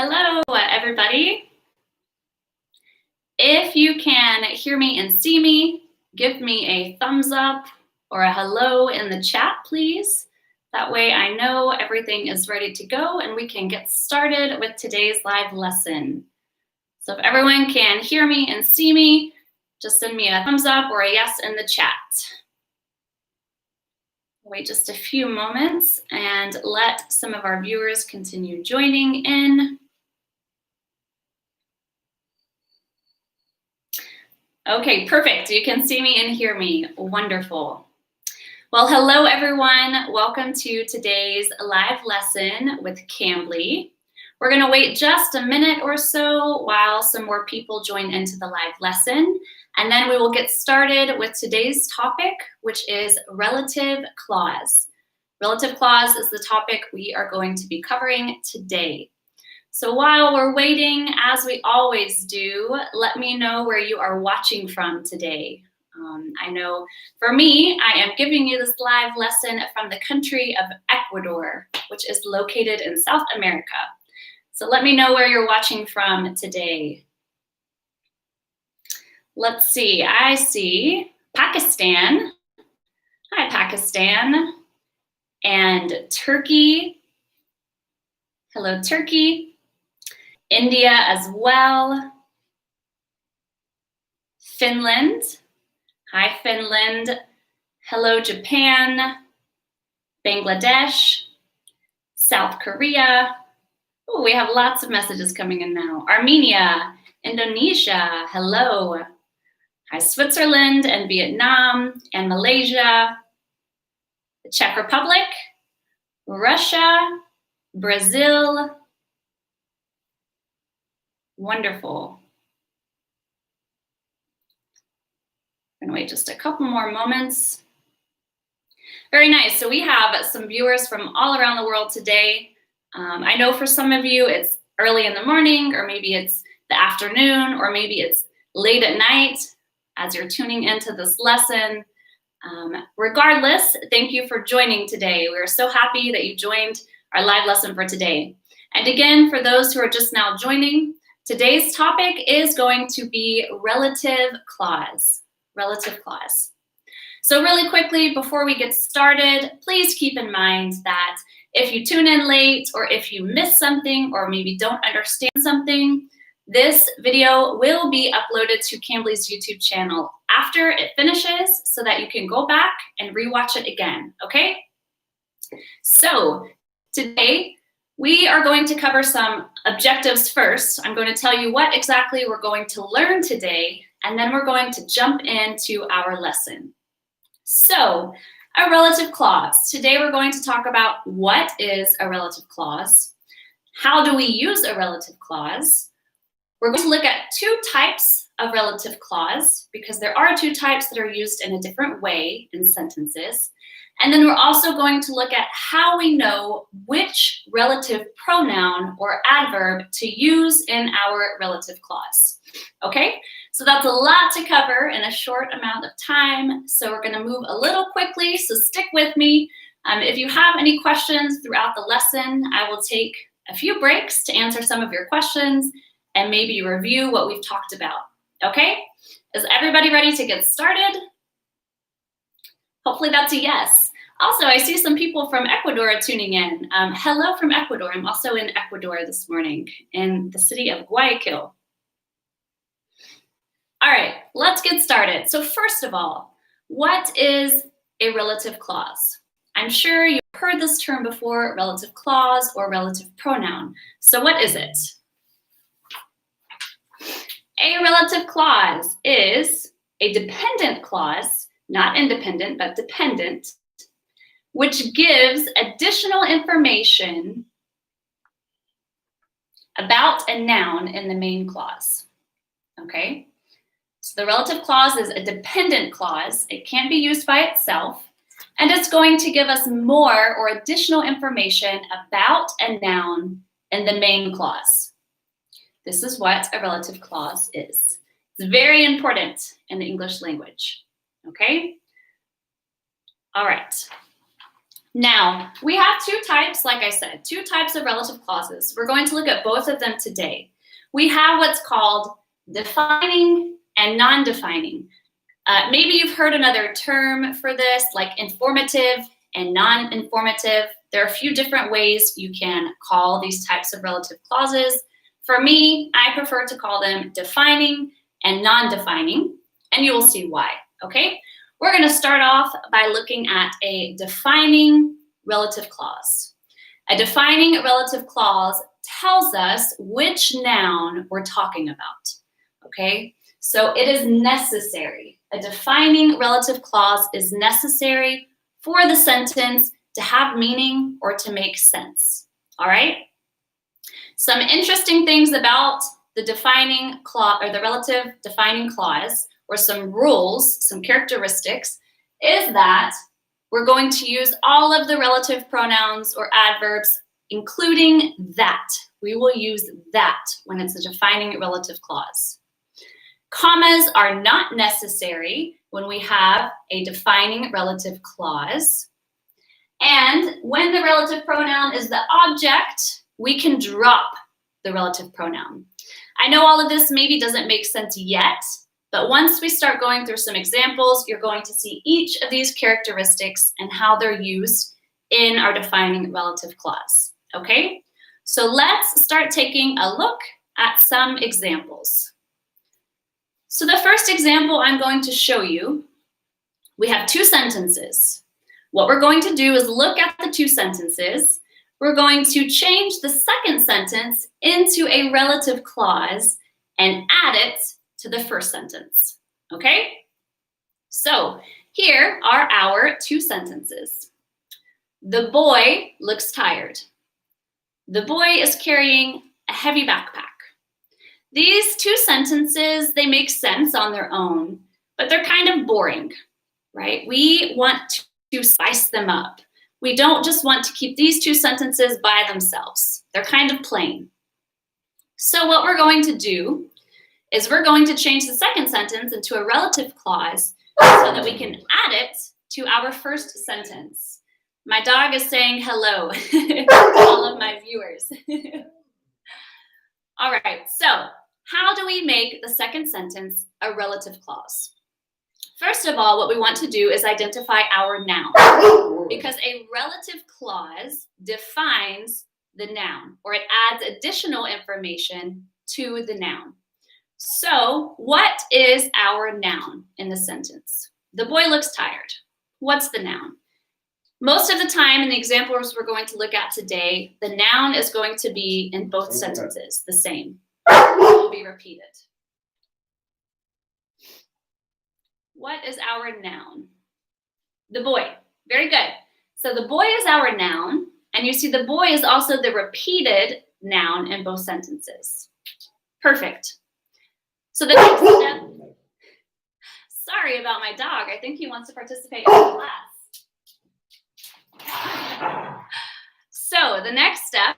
Hello, everybody. If you can hear me and see me, give me a thumbs up or a hello in the chat, please. That way I know everything is ready to go and we can get started with today's live lesson. So if everyone can hear me and see me, just send me a thumbs up or a yes in the chat. Wait just a few moments and let some of our viewers continue joining in. Okay, perfect. You can see me and hear me. Wonderful. Well, hello, everyone. Welcome to today's live lesson with Cambly. We're going to wait just a minute or so while some more people join into the live lesson, and then we will get started with today's topic, which is relative clause. Relative clause is the topic we are going to be covering today. So while we're waiting, as we always do, let me know where you are watching from today. I know for me, I am giving you this live lesson from the country of Ecuador, which is located in South America. So let me know where you're watching from today. Let's see, I see Pakistan. Hi, Pakistan. And Turkey. Hello, Turkey. India as well. Finland. Hi, Finland. Hello, Japan. Bangladesh. South Korea. Oh, we have lots of messages coming in now. Armenia. Indonesia. Hello. Hi, Switzerland and Vietnam and Malaysia. The Czech Republic. Russia. Brazil. Wonderful. I'm gonna wait just a couple more moments. Very nice. So we have some viewers from all around the world today. I know for some of you it's early in the morning, or maybe it's the afternoon, or maybe it's late at night as you're tuning into this lesson. Regardless, thank you for joining today. We're so happy that you joined our live lesson for today. And again, for those who are just now joining, today's topic is going to be relative clause. Relative clause. So really quickly, before we get started, please keep in mind that if you tune in late or if you miss something or maybe don't understand something, this video will be uploaded to Cambly's YouTube channel after it finishes so that you can go back and rewatch it again, okay? So today, we are going to cover some objectives first. I'm going to tell you what exactly we're going to learn today, and then we're going to jump into our lesson. So, a relative clause. Today we're going to talk about what is a relative clause, how do we use a relative clause. We're going to look at two types of relative clause because there are two types that are used in a different way in sentences. And then we're also going to look at how we know which relative pronoun or adverb to use in our relative clause. Okay, so that's a lot to cover in a short amount of time. So we're going to move a little quickly, so stick with me. If you have any questions throughout the lesson, I will take a few breaks to answer some of your questions and maybe review what we've talked about. Okay, is everybody ready to get started? Hopefully that's a yes. Also, I see some people from Ecuador tuning in. Hello from Ecuador. I'm also in Ecuador this morning in the city of Guayaquil. All right, let's get started. So first of all, what is a relative clause? I'm sure you've heard this term before, relative clause or relative pronoun. So what is it? A relative clause is a dependent clause, not independent, but dependent, which gives additional information about a noun in the main clause, okay? So the relative clause is a dependent clause. It can't be used by itself, and it's going to give us more or additional information about a noun in the main clause. This is what a relative clause is. It's very important in the English language, okay? All right. Now, we have two types, like I said, two types of relative clauses. We're going to look at both of them today. We have what's called defining and non-defining. Maybe you've heard another term for this, like informative and non-informative. There are a few different ways you can call these types of relative clauses. For me, I prefer to call them defining and non-defining, and you will see why, okay? We're going to start off by looking at a defining relative clause. A defining relative clause tells us which noun we're talking about, okay? So it is necessary. A defining relative clause is necessary for the sentence to have meaning or to make sense, all right? Some interesting things about the defining clause or the relative defining clause, or some rules, some characteristics, is that we're going to use all of the relative pronouns or adverbs, including that. We will use that when it's a defining relative clause. Commas are not necessary when we have a defining relative clause. And when the relative pronoun is the object, we can drop the relative pronoun. I know all of this maybe doesn't make sense yet, but once we start going through some examples, you're going to see each of these characteristics and how they're used in our defining relative clause, okay? So let's start taking a look at some examples. So the first example I'm going to show you, we have two sentences. What we're going to do is look at the two sentences. We're going to change the second sentence into a relative clause and add it to the first sentence, okay? So here are our two sentences. The boy looks tired. The boy is carrying a heavy backpack. These two sentences, they make sense on their own, but they're kind of boring, right? We want to spice them up. We don't just want to keep these two sentences by themselves. They're kind of plain. So what we're going to do is we're going to change the second sentence into a relative clause so that we can add it to our first sentence. My dog is saying hello to all of my viewers. All right, so how do we make the second sentence a relative clause? First of all, what we want to do is identify our noun, because a relative clause defines the noun, or it adds additional information to the noun. So what is our noun in the sentence? The boy looks tired. What's the noun? Most of the time in the examples we're going to look at today, the noun is going to be in both sentences the same. It will be repeated. What is our noun? The boy. Very good. So the boy is our noun, and you see the boy is also the repeated noun in both sentences. Perfect. So the next step, sorry about my dog. I think he wants to participate in the class. So the next step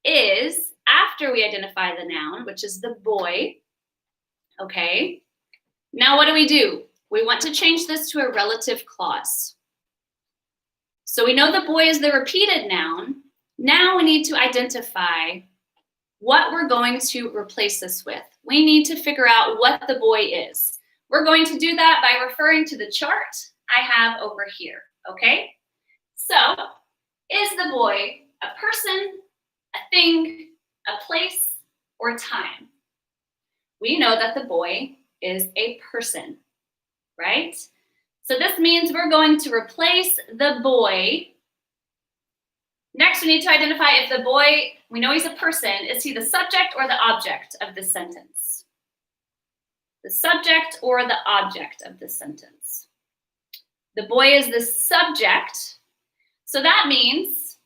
is after we identify the noun, which is the boy, okay? Now what do? We want to change this to a relative clause. So we know the boy is the repeated noun. Now we need to identify what we're going to replace this with. We need to figure out what the boy is. We're going to do that by referring to the chart I have over here, okay? So, is the boy a person, a thing, a place, or time? We know that the boy is a person, right? So this means we're going to replace the boy. Next, we need to identify if the boy, we know he's a person, is he the subject or the object of this sentence? The subject or the object of this sentence? The boy is the subject, so that means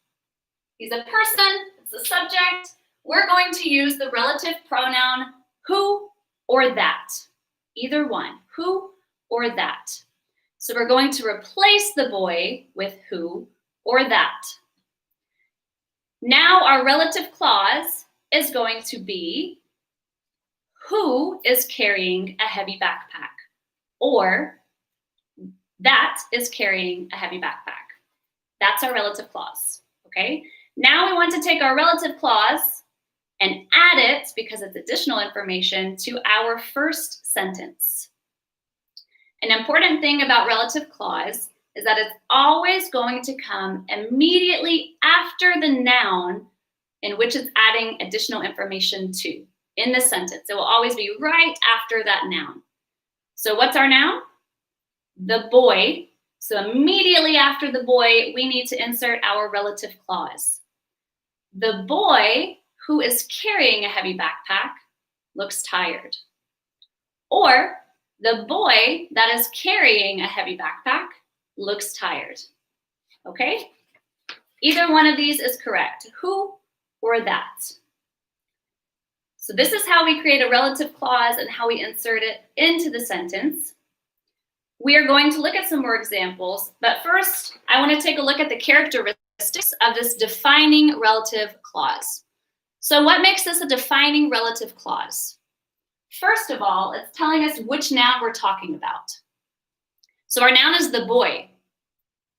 he's a person, it's the subject. We're going to use the relative pronoun who or that, either one, who or that. So we're going to replace the boy with who or that. Now our relative clause is going to be who is carrying a heavy backpack, or that is carrying a heavy backpack. That's That's our relative clause, okay? Now we want to take our relative clause and add it, because it's additional information, to our first sentence. An important thing about relative clause is that it's always going to come immediately after the noun in which it's adding additional information to in the sentence. It will always be right after that noun. So what's our noun? The boy. So immediately after the boy, we need to insert our relative clause. The boy who is carrying a heavy backpack looks tired. Or the boy that is carrying a heavy backpack looks tired. Okay? Either one of these is correct. Who or that. So this is how we create a relative clause and how we insert it into the sentence. We are going to look at some more examples, but first I want to take a look at the characteristics of this defining relative clause. So what makes this a defining relative clause? First of all, it's telling us which noun we're talking about. So our noun is the boy.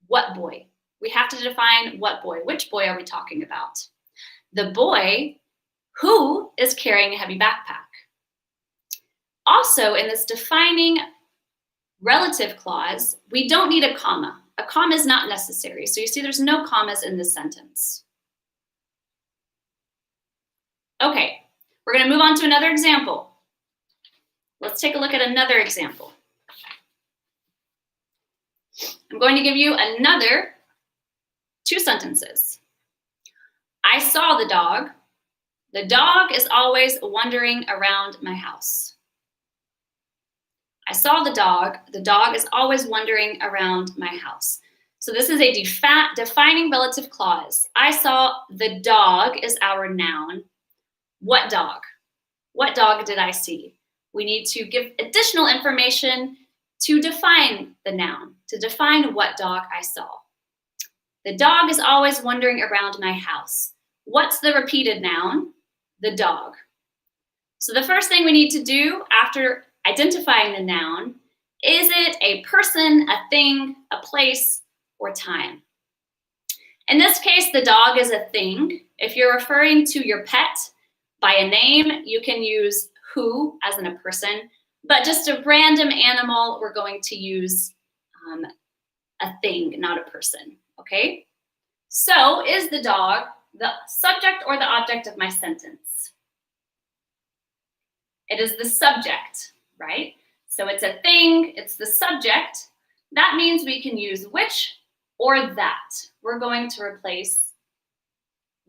What boy? We have to define what boy. Which boy are we talking about? The boy who is carrying a heavy backpack. Also, in this defining relative clause, we don't need a comma. A comma is not necessary. So you see there's no commas in this sentence. Okay, we're going to move on to another example. Let's take a look at another example. I'm going to give you another 2 sentences. I saw the dog. The dog is always wandering around my house. I saw the dog. The dog is always wandering around my house. So this is a defining relative clause. I saw the dog is our noun. What dog? What dog did I see? We need to give additional information to define the noun, to define what dog I saw. The dog is always wandering around my house. What's the repeated noun? The dog. So the first thing we need to do after identifying the noun, is it a person, a thing, a place, or time? In this case, the dog is a thing. If you're referring to your pet by a name, you can use who as in a person, but just a random animal, we're going to use a thing, not a person, okay? So is the dog the subject or the object of my sentence? It is the subject, right? So it's a thing, it's the subject. That means we can use which or that. We're going to replace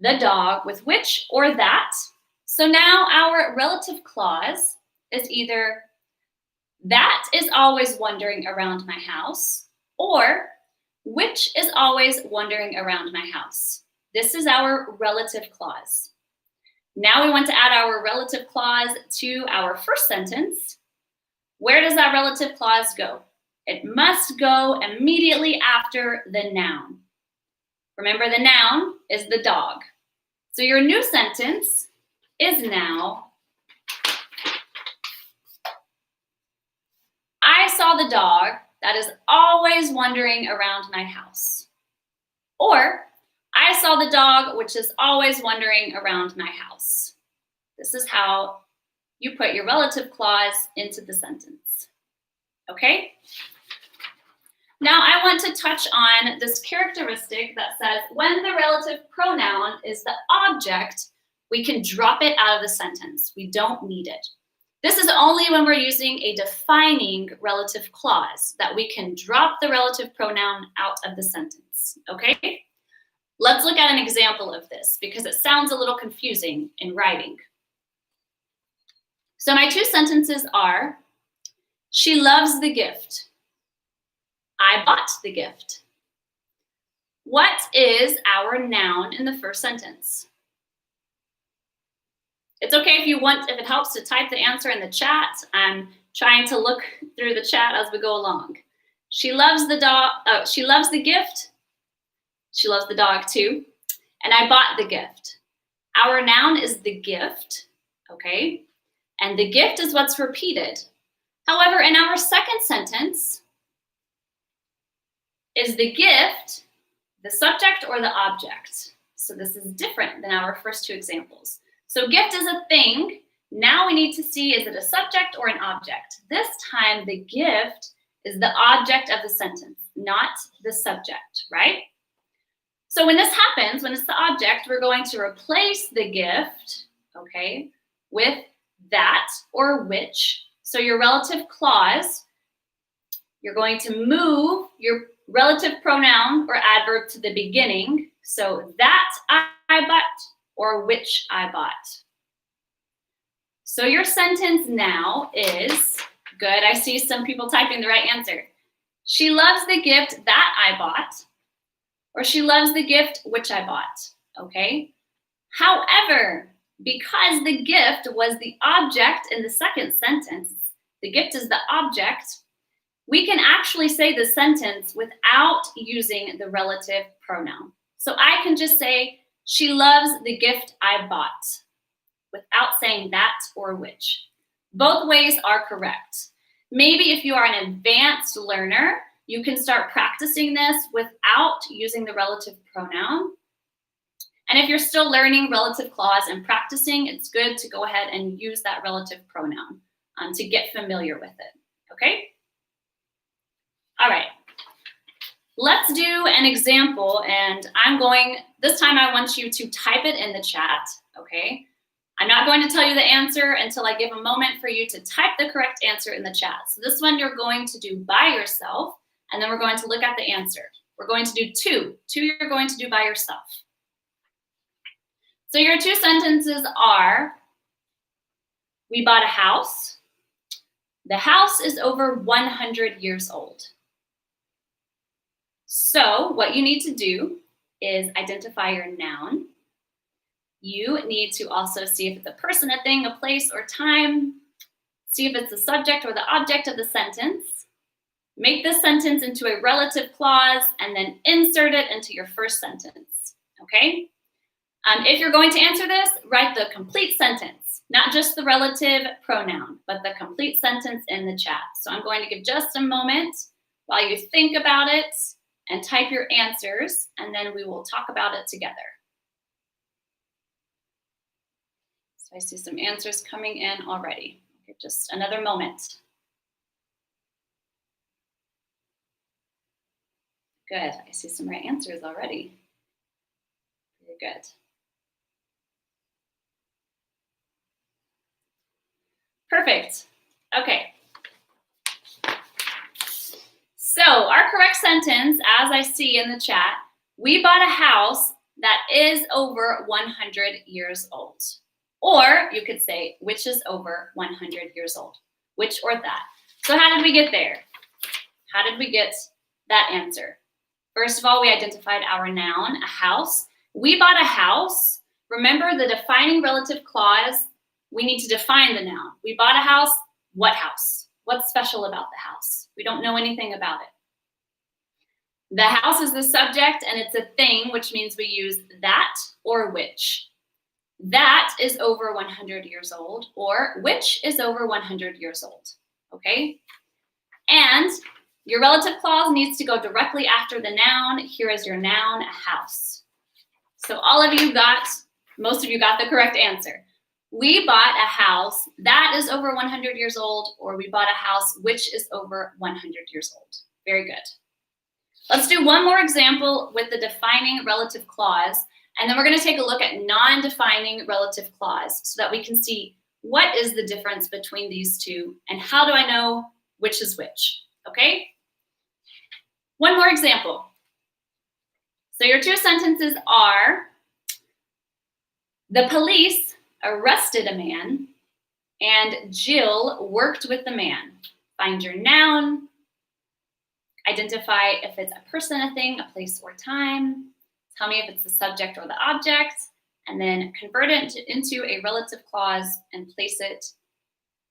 the dog with which or that. So now our relative clause is either that is always wandering around my house, or which is always wandering around my house. This is our relative clause. Now we want to add our relative clause to our first sentence. Where does that relative clause go? It must go immediately after the noun. Remember, the noun is the dog. So your new sentence is now, I saw the dog that is always wandering around my house. Or, I saw the dog which is always wandering around my house. This is how you put your relative clause into the sentence. Okay? Now I want to touch on this characteristic that says when the relative pronoun is the object, we can drop it out of the sentence. We don't need it. This is only when we're using a defining relative clause that we can drop the relative pronoun out of the sentence, okay? Let's look at an example of this because it sounds a little confusing in writing. So my 2 sentences are, she loves the gift. I bought the gift. What is our noun in the first sentence? It's okay if it helps to type the answer in the chat. I'm trying to look through the chat as we go along. She loves the dog. She loves the gift. She loves the dog too. And I bought the gift. Our noun is the gift, okay? And the gift is what's repeated. However, in our second sentence, is the gift the subject or the object. So this is different than our first two examples. So gift is a thing. Now we need to see, is it a subject or an object? This time the gift is the object of the sentence, not the subject, right? So when this happens, when it's the object, we're going to replace the gift, okay, with that or which. So your relative clause, you're going to move your relative pronoun or adverb to the beginning. So that I bought or which I bought. So your sentence now is, good, I see some people typing the right answer. She loves the gift that I bought, or she loves the gift which I bought, okay? However, because the gift was the object in the second sentence, the gift is the object, we can actually say the sentence without using the relative pronoun. So I can just say, she loves the gift I bought, without saying that or which. Both ways are correct. Maybe if you are an advanced learner, you can start practicing this without using the relative pronoun. And if you're still learning relative clause and practicing, it's good to go ahead and use that relative pronoun to get familiar with it, okay? All right, let's do an example, and this time I want you to type it in the chat, okay? I'm not going to tell you the answer until I give a moment for you to type the correct answer in the chat. So this one you're going to do by yourself, and then we're going to look at the answer. We're going to do two. Two you're going to do by yourself. So your two sentences are, we bought a house. The house is over 100 years old. So what you need to do is identify your noun. You need to also see if it's a person, a thing, a place, or time. See if it's the subject or the object of the sentence. Make this sentence into a relative clause and then insert it into your first sentence, okay? If you're going to answer this, write the complete sentence, not just the relative pronoun, but the complete sentence in the chat. So I'm going to give just a moment while you think about it and type your answers, and then we will talk about it together. So I see some answers coming in already. Okay, just another moment. Good, I see some right answers already. Very good. Perfect, okay. So our correct sentence, as I see in the chat, we bought a house that is over 100 years old. Or you could say, which is over 100 years old, which or that. So how did we get there? How did we get that answer? First of all, we identified our noun, a house. We bought a house. Remember the defining relative clause, we need to define the noun. We bought a house, what house? What's special about the house? We don't know anything about it. The house is the subject and it's a thing, which means we use that or which. That is over 100 years old, or which is over 100 years old, okay? And your relative clause needs to go directly after the noun. Here is your noun, a house. So all of you most of you got the correct answer. We bought a house that is over 100 years old, or we bought a house which is over 100 years old. Very good. Let's do one more example with the defining relative clause, and then we're going to take a look at non-defining relative clause so that we can see what is the difference between these two and how do I know which is which, okay? One more example. So your two sentences are, the police arrested a man and Jill worked with the man. Find your noun, identify if it's a person, a thing, a place, or time. Tell me if it's the subject or the object, and then convert it into a relative clause and place it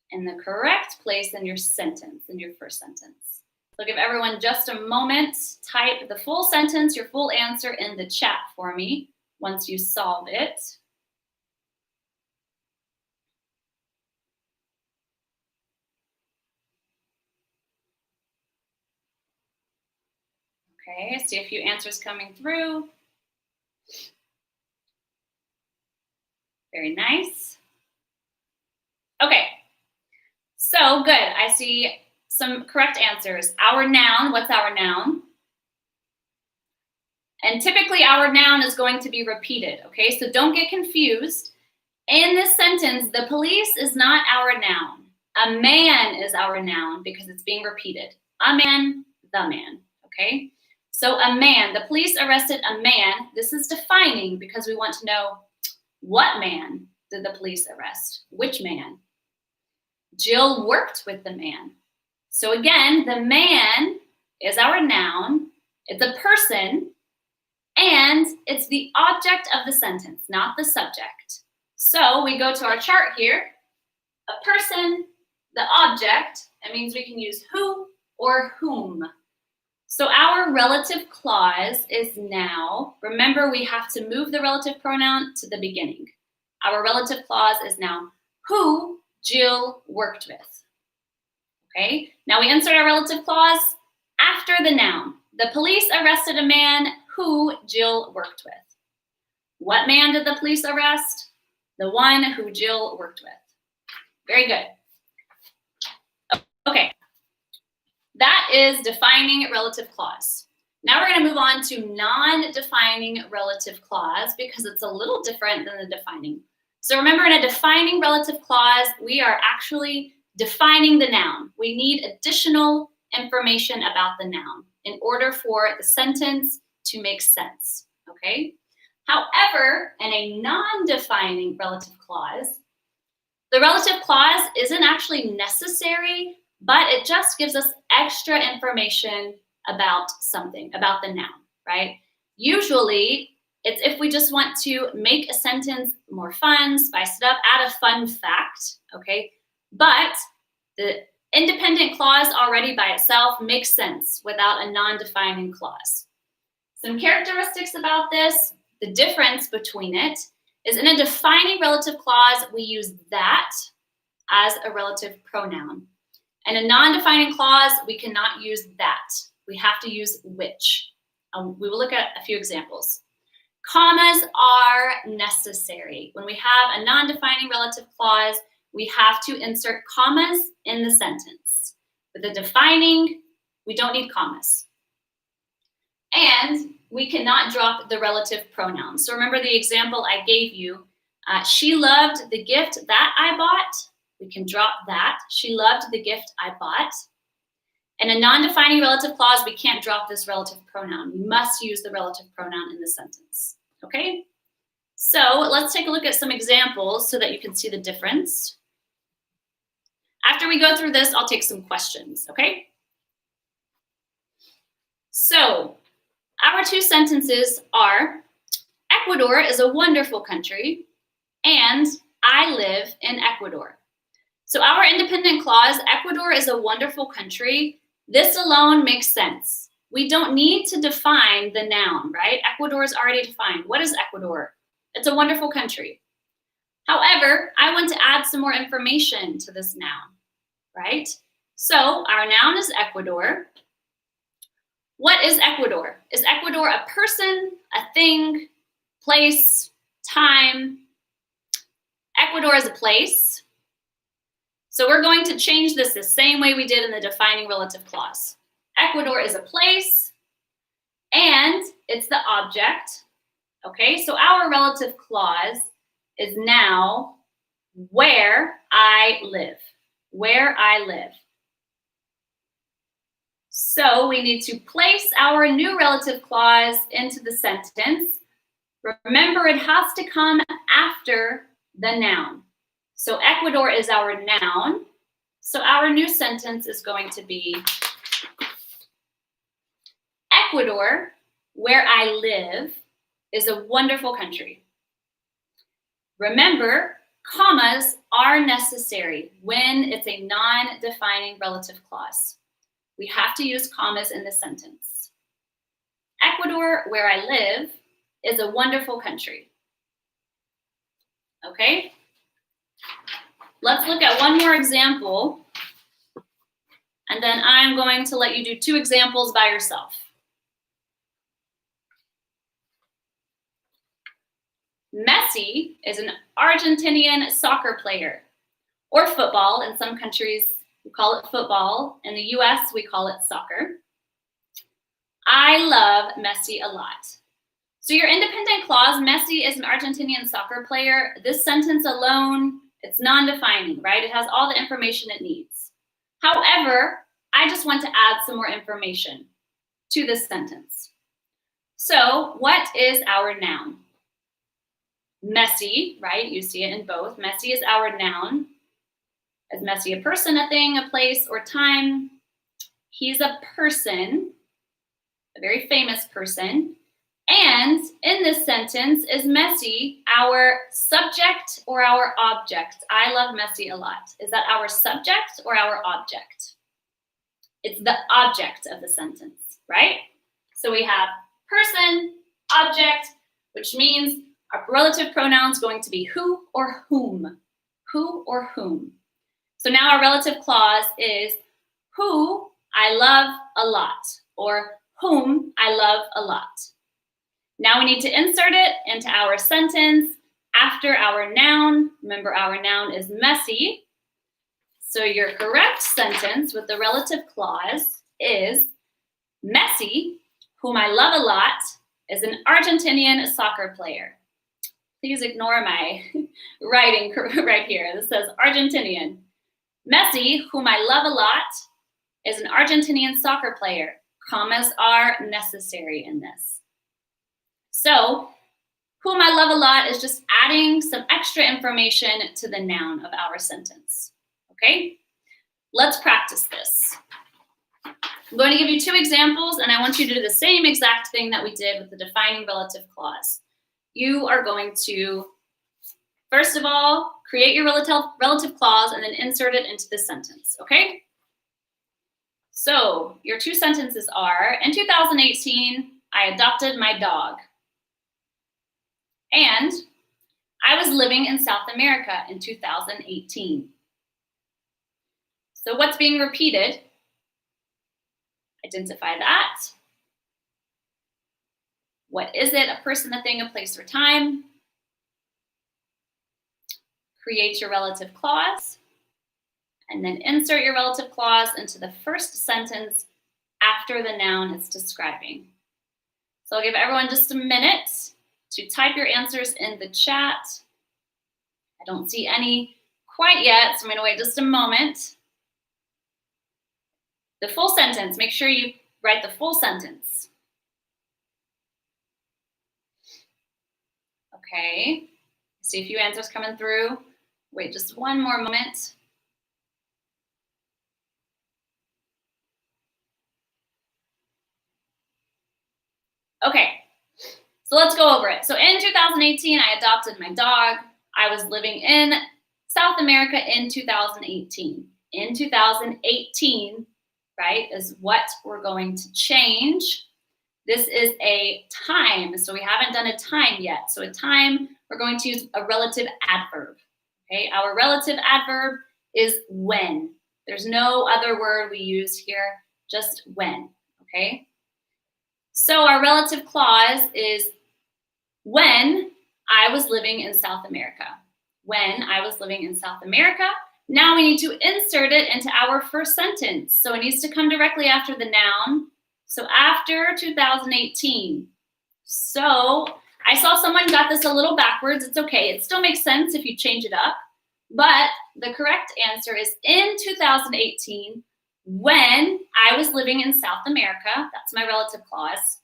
in the correct place in your sentence, in your first sentence. So give everyone just a moment. Type the full sentence, your full answer in the chat for me once you solve it. Okay, I see a few answers coming through. Very nice. Okay, so good. I see some correct answers. Our noun, what's our noun? And typically our noun is going to be repeated, okay? So don't get confused. In this sentence, the police is not our noun. A man is our noun because it's being repeated. A man, the man, okay? So a man, the police arrested a man. This is defining because we want to know what man did the police arrest? Which man? Jill worked with the man. So again, the man is our noun. It's a person, and it's the object of the sentence, not the subject. So we go to our chart here. A person, the object, that means we can use who or whom. So our relative clause is now, remember we have to move the relative pronoun to the beginning. Our relative clause is now who Jill worked with. Okay, now we insert our relative clause after the noun. The police arrested a man who Jill worked with. What man did the police arrest? The one who Jill worked with. Very good. Okay, that is defining relative clause. Now we're going to move on to non-defining relative clause because it's a little different than the defining. So remember, in a defining relative clause, we are actually defining the noun. We need additional information about the noun in order for the sentence to make sense, okay? However, in a non-defining relative clause, the relative clause isn't actually necessary, but it just gives us extra information about something, about the noun, right? Usually, it's if we just want to make a sentence more fun, spice it up, add a fun fact, okay? But the independent clause already by itself makes sense without a non-defining clause. Some characteristics about this, the difference between it is in a defining relative clause, we use that as a relative pronoun. In a non-defining clause, we cannot use that. We have to use which. We will look at a few examples. Commas are necessary. When we have a non-defining relative clause, we have to insert commas in the sentence. With a defining, we don't need commas. And we cannot drop the relative pronoun. So remember the example I gave you. She loved the gift that I bought. We can drop that. She loved the gift I bought. In a non-defining relative clause, we can't drop this relative pronoun. We must use the relative pronoun in the sentence, okay? So let's take a look at some examples so that you can see the difference. After we go through this, I'll take some questions, okay? So our two sentences are, Ecuador is a wonderful country, and I live in Ecuador. So our independent clause, Ecuador is a wonderful country, this alone makes sense. We don't need to define the noun, right? Ecuador is already defined. What is Ecuador? It's a wonderful country. However, I want to add some more information to this noun, right? So our noun is Ecuador. What is Ecuador? Is Ecuador a person, a thing, place, time? Ecuador is a place. So we're going to change this the same way we did in the defining relative clause. Ecuador is a place, and it's the object. Okay, so our relative clause is now where I live. Where I live. So we need to place our new relative clause into the sentence. Remember, it has to come after the noun. So Ecuador is our noun. So our new sentence is going to be Ecuador, where I live, is a wonderful country. Remember, commas are necessary when it's a non-defining relative clause. We have to use commas in the sentence. Ecuador, where I live, is a wonderful country. Okay? Let's look at one more example, and then I'm going to let you do two examples by yourself. Messi is an Argentinian soccer player, or football. In some countries, we call it football. In the US, we call it soccer. I love Messi a lot. So your independent clause, Messi is an Argentinian soccer player. This sentence alone, it's non-defining, right? It has all the information it needs. However, I just want to add some more information to this sentence. So what is our noun? Messi, right? You see it in both. Messi is our noun. Is Messi a person, a thing, a place, or time? He's a person, a very famous person. And in this sentence, is Messi our subject or our object? I love Messi a lot. Is that our subject or our object? It's the object of the sentence, right? So we have person, object, which means our relative pronoun is going to be who or whom. Who or whom. So now our relative clause is who I love a lot, or whom I love a lot. Now we need to insert it into our sentence after our noun. Remember, our noun is Messi. So your correct sentence with the relative clause is Messi, whom I love a lot, is an Argentinian soccer player. Please ignore my writing right here. This says Argentinian. Messi, whom I love a lot, is an Argentinian soccer player. Commas are necessary in this. So, whom I love a lot is just adding some extra information to the noun of our sentence. Okay? Let's practice this. I'm going to give you two examples, and I want you to do the same exact thing that we did with the defining relative clause. You are going to, first of all, create your relative clause and then insert it into the sentence, okay? So, your two sentences are, in 2018, I adopted my dog. And I was living in South America in 2018. So what's being repeated? Identify that. What is it? A person, a thing, a place, or time. Create your relative clause. And then insert your relative clause into the first sentence after the noun it's describing. So I'll give everyone just a minute to type your answers in the chat. I don't see any quite yet, so I'm going to wait just a moment. The full sentence, make sure you write the full sentence. Okay, see a few answers coming through. Wait just one more moment. Okay. So let's go over it. So in 2018, I adopted my dog. I was living in South America in 2018. In 2018, right, is what we're going to change. This is a time, so we haven't done a time yet. So a time, we're going to use a relative adverb. Okay, our relative adverb is when. There's no other word we use here, just when, okay? So our relative clause is when I was living in South America. When I was living in South America. Now we need to insert it into our first sentence. So it needs to come directly after the noun. So after 2018. So I saw someone got this a little backwards. It's okay. It still makes sense if you change it up. But the correct answer is in 2018, when I was living in South America, that's my relative clause,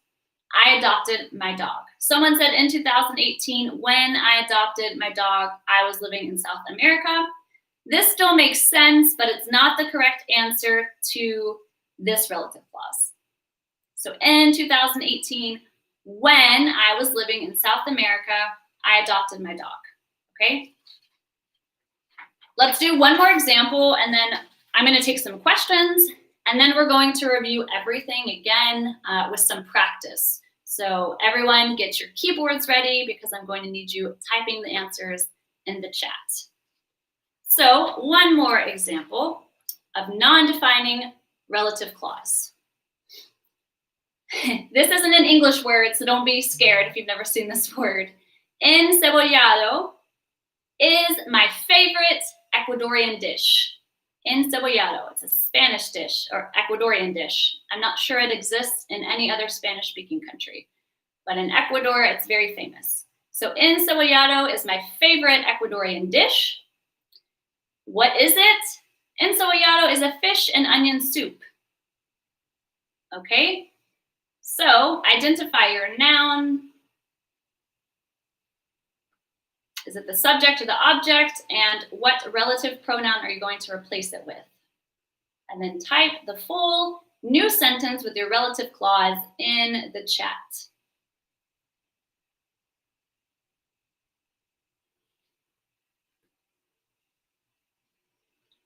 I adopted my dog. Someone said in 2018, when I adopted my dog, I was living in South America. This still makes sense, but it's not the correct answer to this relative clause. So in 2018, when I was living in South America, I adopted my dog, okay? Let's do one more example, and then I'm going to take some questions, and then we're going to review everything again with some practice. So everyone get your keyboards ready because I'm going to need you typing the answers in the chat. So one more example of non-defining relative clause. This isn't an English word, so don't be scared if you've never seen this word. Encebollado is my favorite Ecuadorian dish. Encebollado, it's a Spanish dish or Ecuadorian dish. I'm not sure it exists in any other Spanish-speaking country, but in Ecuador, it's very famous. So encebollado is my favorite Ecuadorian dish. What is it? Encebollado is a fish and onion soup. Okay, so identify your noun. Is it the subject or the object? And what relative pronoun are you going to replace it with? And then type the full new sentence with your relative clause in the chat.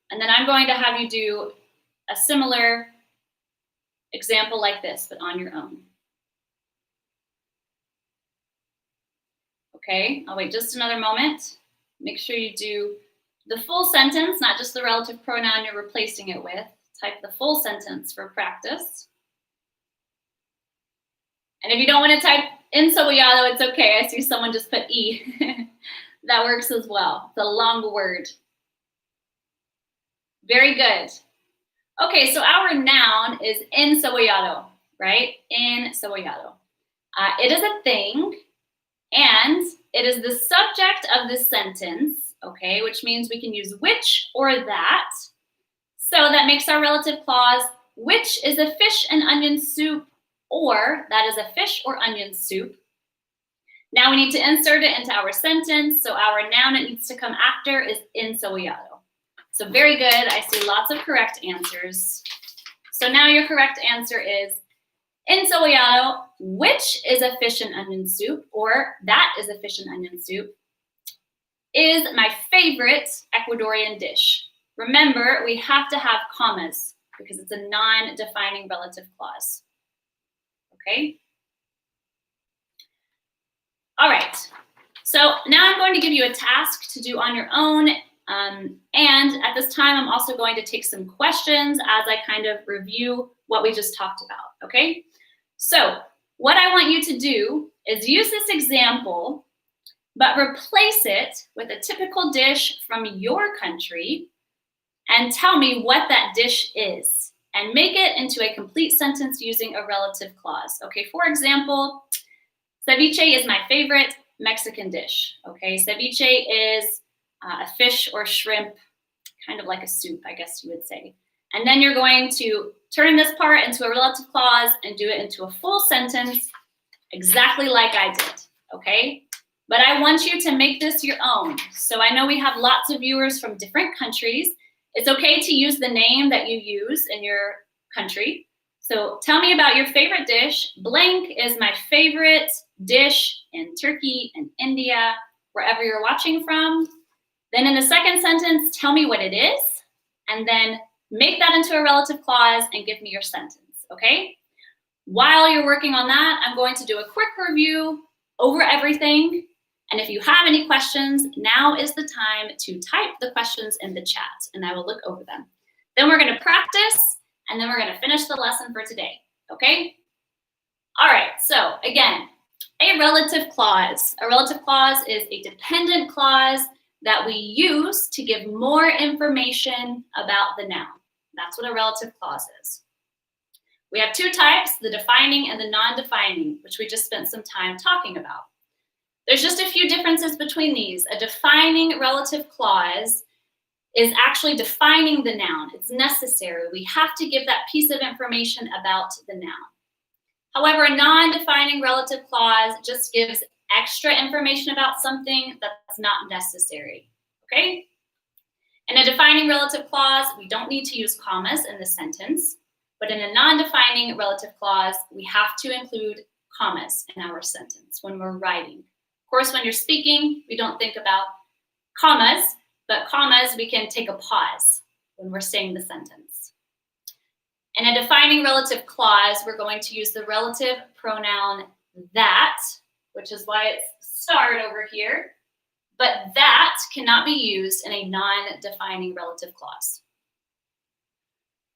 And then I'm going to have you do a similar example like this, but on your own. Okay, I'll wait just another moment. Make sure you do the full sentence, not just the relative pronoun you're replacing it with. Type the full sentence for practice. And if you don't want to type encebollado, it's okay. I see someone just put E. That works as well. It's a long word. Very good. Okay, so our noun is encebollado, right? Encebollado. It is a thing, and it is the subject of this sentence, okay, which means we can use which or that. So that makes our relative clause, which is a fish and onion soup, or that is a fish or onion soup. Now we need to insert it into our sentence, so our noun it needs to come after is encebollado. So very good, I see lots of correct answers. So now your correct answer is encebollado, which is a fish and onion soup, or that is a fish and onion soup, is my favorite Ecuadorian dish. Remember, we have to have commas because it's a non-defining relative clause. Okay? All right, so now I'm going to give you a task to do on your own. And at this time, I'm also going to take some questions as I kind of review what we just talked about, okay? So what I want you to do is use this example, but replace it with a typical dish from your country and tell me what that dish is and make it into a complete sentence using a relative clause. Okay, for example, ceviche is my favorite Mexican dish, okay? Ceviche is a fish or shrimp, kind of like a soup, I guess you would say. And then you're going to turn this part into a relative clause and do it into a full sentence exactly like I did, okay? But I want you to make this your own. So I know we have lots of viewers from different countries. It's okay to use the name that you use in your country. So tell me about your favorite dish. Blank is my favorite dish in Turkey and India, wherever you're watching from. Then in the second sentence, tell me what it is, and then make that into a relative clause and give me your sentence, okay? While you're working on that, I'm going to do a quick review over everything. And if you have any questions, now is the time to type the questions in the chat, and I will look over them. Then we're going to practice, and then we're going to finish the lesson for today, okay? All right, so again, a relative clause. A relative clause is a dependent clause that we use to give more information about the noun. That's what a relative clause is. We have two types, the defining and the non-defining, which we just spent some time talking about. There's just a few differences between these. A defining relative clause is actually defining the noun. It's necessary. We have to give that piece of information about the noun. However, a non-defining relative clause just gives extra information about something that's not necessary, okay? In a defining relative clause, we don't need to use commas in the sentence, but in a non-defining relative clause, we have to include commas in our sentence when we're writing. Of course, when you're speaking, we don't think about commas, but commas, we can take a pause when we're saying the sentence. In a defining relative clause, we're going to use the relative pronoun that, which is why it's starred over here, but that cannot be used in a non-defining relative clause.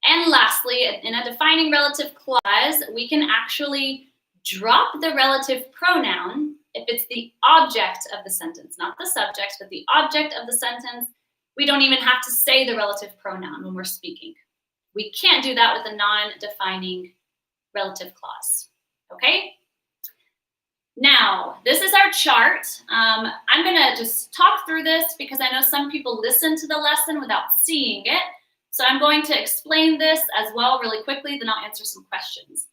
And lastly, in a defining relative clause, we can actually drop the relative pronoun if it's the the object of the sentence, not the subject, but the object of the sentence, we don't even have to say the relative pronoun when we're speaking. We can't do that with a non-defining relative clause, okay? Now, this is our chart. I'm gonna just talk through this because I know some people listen to the lesson without seeing it. So I'm going to explain this as well really quickly, then I'll answer some questions.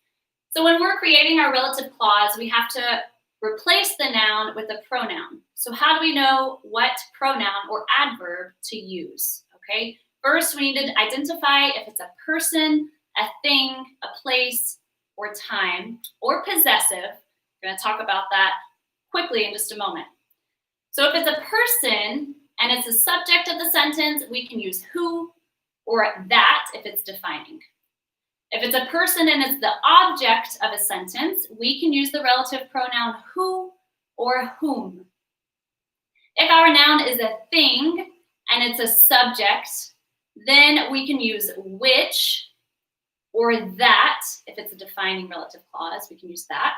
So when we're creating our relative clause, we have to replace the noun with a pronoun. So how do we know what pronoun or adverb to use, okay? First, we need to identify if it's a person, a thing, a place, or time, or possessive. We're gonna talk about that quickly in just a moment. So if it's a person and it's the subject of the sentence, we can use who or that if it's defining. If it's a person and it's the object of a sentence, we can use the relative pronoun who or whom. If our noun is a thing and it's a subject, then we can use which or that. If it's a defining relative clause, we can use that.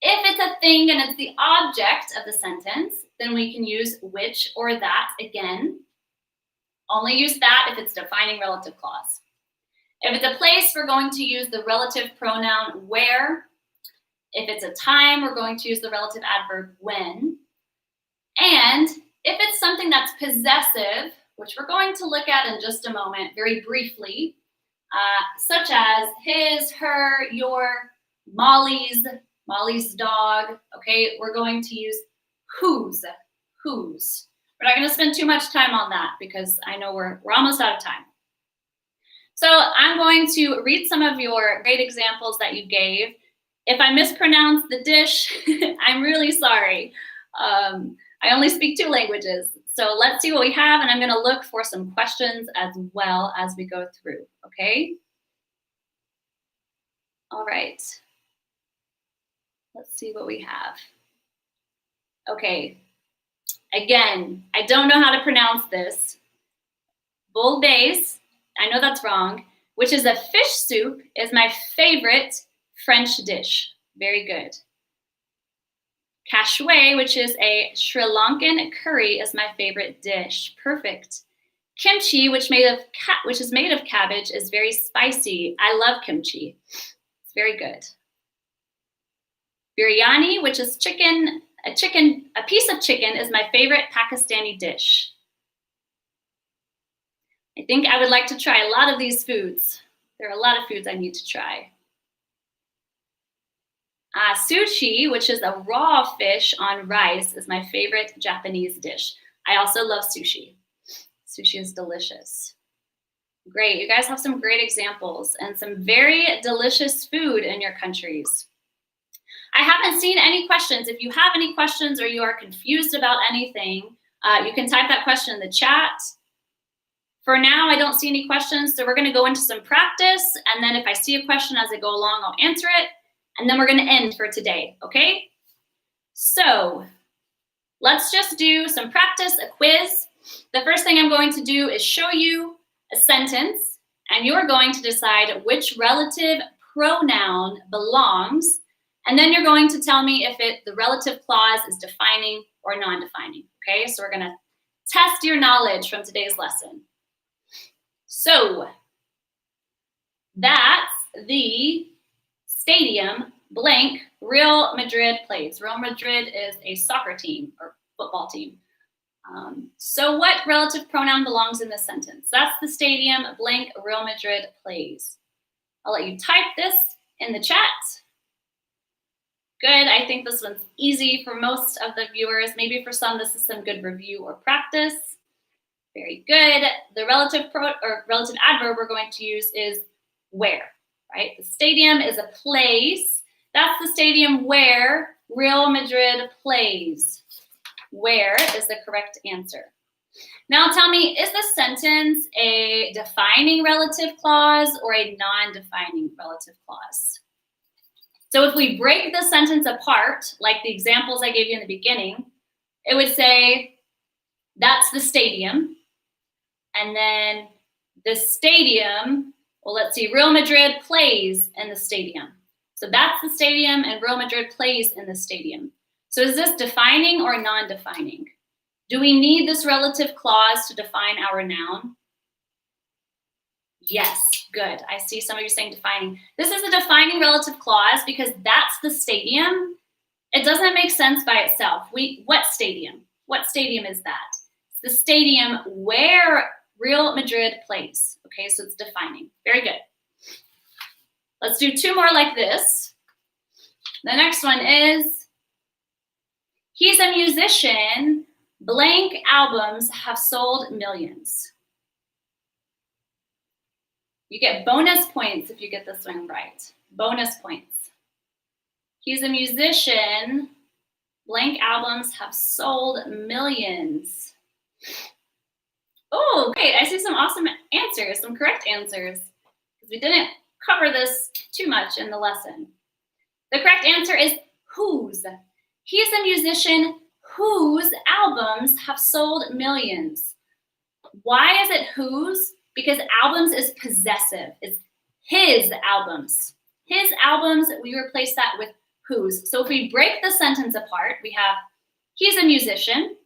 If it's a thing and it's the object of the sentence, then we can use which or that again. Only use that if it's defining relative clause. If it's a place, we're going to use the relative pronoun where. If it's a time, we're going to use the relative adverb when. And if it's something that's possessive, which we're going to look at in just a moment very briefly, such as his, her, your, Molly's dog, okay, we're going to use whose. We're not going to spend too much time on that because I know we're almost out of time. So I'm going to read some of your great examples that you gave. If I mispronounce the dish, I'm really sorry. I only speak 2 languages. So let's see what we have, and I'm going to look for some questions as well as we go through, okay? All right. Let's see what we have. Okay. Again, I don't know how to pronounce this. Bouillabaisse, I know that's wrong, which is a fish soup, is my favorite French dish. Very good. Kashway, which is a Sri Lankan curry, is my favorite dish. Perfect. Kimchi, which is made of cabbage, is very spicy. I love kimchi. It's very good. Biryani, which is a piece of chicken, is my favorite Pakistani dish. I think I would like to try a lot of these foods. There are a lot of foods I need to try. Sushi, which is a raw fish on rice, is my favorite Japanese dish. I also love sushi. Sushi is delicious. Great, you guys have some great examples and some very delicious food in your countries. I haven't seen any questions. If you have any questions or you are confused about anything, you can type that question in the chat. For now, I don't see any questions, so we're gonna go into some practice, and then if I see a question as I go along, I'll answer it, and then we're gonna end for today, okay? So let's just do some practice, a quiz. The first thing I'm going to do is show you a sentence, and you're going to decide which relative pronoun belongs, and then you're going to tell me if the relative clause is defining or non-defining, okay? So we're gonna test your knowledge from today's lesson. So that's the stadium blank Real Madrid plays. Real Madrid is a soccer team or football team. So what relative pronoun belongs in this sentence? That's the stadium blank Real Madrid plays. I'll let you type this in the chat. Good, I think this one's easy for most of the viewers. Maybe for some, this is some good review or practice. Very good. The relative adverb we're going to use is where, right? The stadium is a place. That's the stadium where Real Madrid plays. Where is the correct answer. Now tell me, is this sentence a defining relative clause or a non-defining relative clause? So if we break the sentence apart, like the examples I gave you in the beginning, it would say, that's the stadium. And then the stadium, well, let's see, Real Madrid plays in the stadium. So that's the stadium and Real Madrid plays in the stadium. So is this defining or non-defining? Do we need this relative clause to define our noun? Yes, good. I see some of you saying defining. This is a defining relative clause because that's the stadium. It doesn't make sense by itself. What stadium? What stadium is that? It's the stadium where Real Madrid plays. Okay, so it's defining. Very good. Let's do two more like this. The next one is, he's a musician. Blank albums have sold millions. You get bonus points if you get this one right. Bonus points. He's a musician. Blank albums have sold millions. Oh, great. I see some awesome answers, some correct answers. We didn't cover this too much in the lesson. The correct answer is whose. He's a musician whose albums have sold millions. Why is it whose? Because albums is possessive. It's his albums. His albums, we replace that with whose. So if we break the sentence apart, we have he's a musician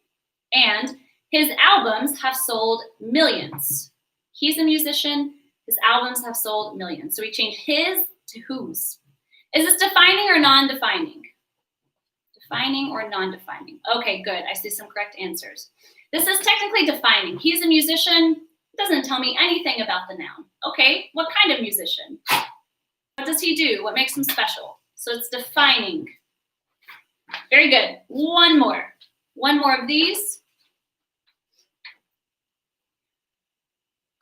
and his albums have sold millions. He's a musician, his albums have sold millions. So we change his to whose. Is this defining or non-defining? Defining or non-defining? Okay, good. I see some correct answers. This is technically defining. He's a musician. It doesn't tell me anything about the noun. Okay, what kind of musician? What does he do? What makes him special? So it's defining. Very good. One more. One more of these.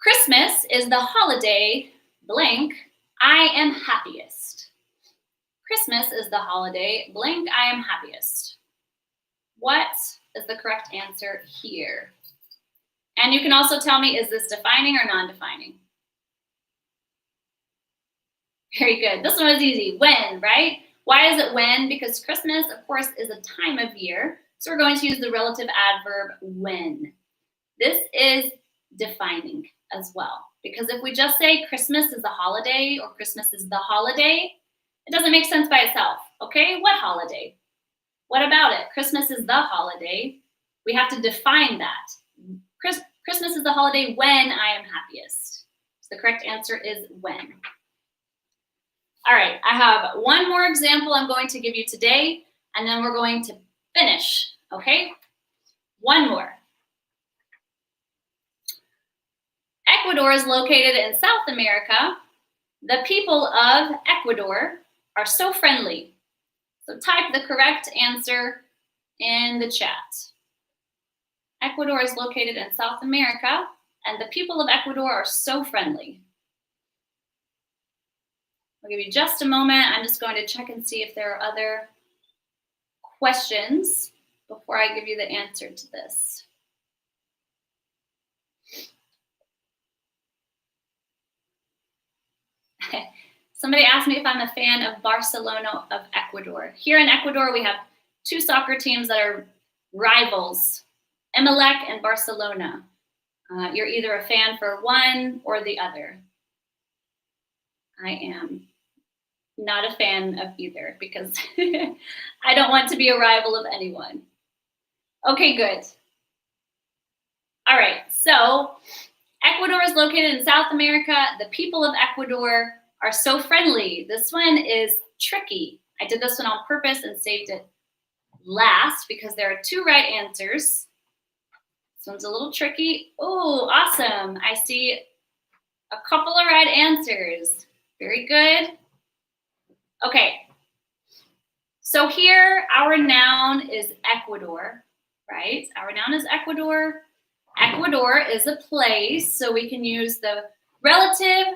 Christmas is the holiday, blank, I am happiest. Christmas is the holiday, blank, I am happiest. What is the correct answer here? And you can also tell me, is this defining or non-defining? Very good. This one was easy. When, right? Why is it when? Because Christmas, of course, is a time of year. So we're going to use the relative adverb when. This is defining as well. Because if we just say Christmas is a holiday or Christmas is the holiday, it doesn't make sense by itself. Okay, what holiday? What about it? Christmas is the holiday. We have to define that. Christmas is the holiday when I am happiest. So the correct answer is when. All right, I have one more example I'm going to give you today, and then we're going to finish, okay? One more. Ecuador is located in South America. The people of Ecuador are so friendly. So type the correct answer in the chat. Ecuador is located in South America, and the people of Ecuador are so friendly. I'll give you just a moment. I'm just going to check and see if there are other questions before I give you the answer to this. Somebody asked me if I'm a fan of Barcelona of Ecuador. Here in Ecuador, we have two soccer teams that are rivals, Emelec and Barcelona. You're either a fan for one or the other. I am not a fan of either because I don't want to be a rival of anyone. Okay, good. All right, so Ecuador is located in South America. The people of Ecuador are so friendly. This one is tricky. I did this one on purpose and saved it last because there are two right answers. This one's a little tricky. Oh, awesome. I see a couple of right answers. Very good. Okay. So here, our noun is Ecuador, right? Our noun is Ecuador. Ecuador is a place, so we can use the relative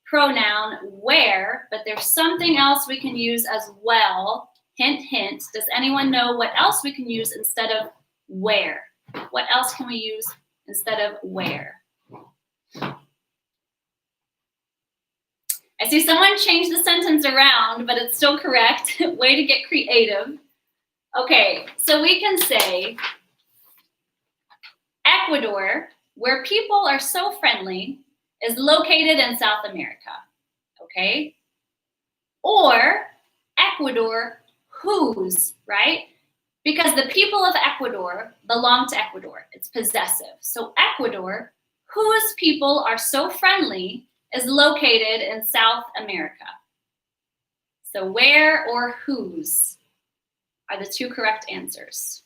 pronoun where, but there's something else we can use as well. Hint, hint. Does anyone know what else we can use instead of where? What else can we use instead of where? I see someone changed the sentence around, but it's still correct. Way to get creative. Okay, so we can say Ecuador, where people are so friendly, is located in South America, okay? Or Ecuador, whose, right? Because the people of Ecuador belong to Ecuador. It's possessive. So Ecuador, whose people are so friendly, is located in South America. So where or whose are the two correct answers.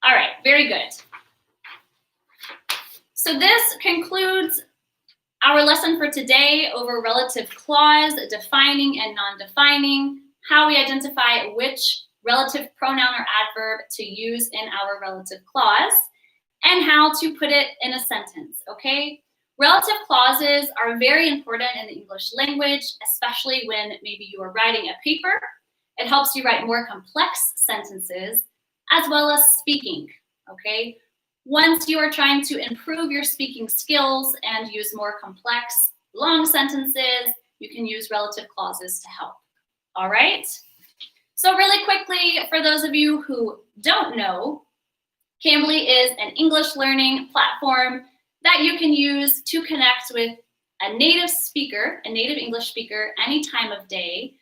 All right, very good. So this concludes our lesson for today over relative clause, defining and non-defining, how we identify which relative pronoun or adverb to use in our relative clause, and how to put it in a sentence, okay? Relative clauses are very important in the English language, especially when maybe you are writing a paper. It helps you write more complex sentences, as well as speaking, okay? Once you are trying to improve your speaking skills and use more complex, long sentences, you can use relative clauses to help, all right? So really quickly, for those of you who don't know, Cambly is an English learning platform that you can use to connect with a native speaker, a native English speaker, any time of day.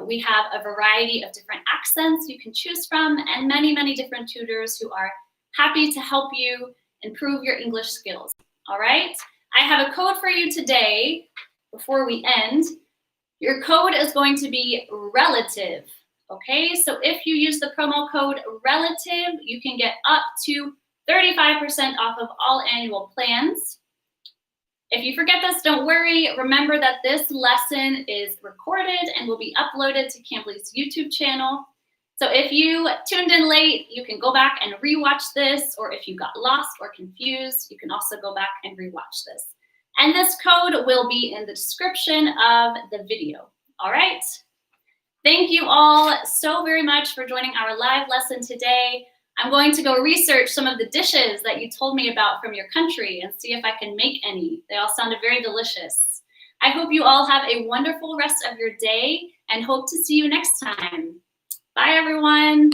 We have a variety of different accents you can choose from and many, many different tutors who are happy to help you improve your English skills, all right? I have a code for you today before we end. Your code is going to be relative, okay? So if you use the promo code relative, you can get up to 35% off of all annual plans. If you forget this, don't worry. Remember that this lesson is recorded and will be uploaded to Cambly's YouTube channel. So if you tuned in late, you can go back and rewatch this, or if you got lost or confused, you can also go back and rewatch this. And this code will be in the description of the video, all right? Thank you all so very much for joining our live lesson today. I'm going to go research some of the dishes that you told me about from your country and see if I can make any. They all sounded very delicious. I hope you all have a wonderful rest of your day and hope to see you next time. Bye, everyone.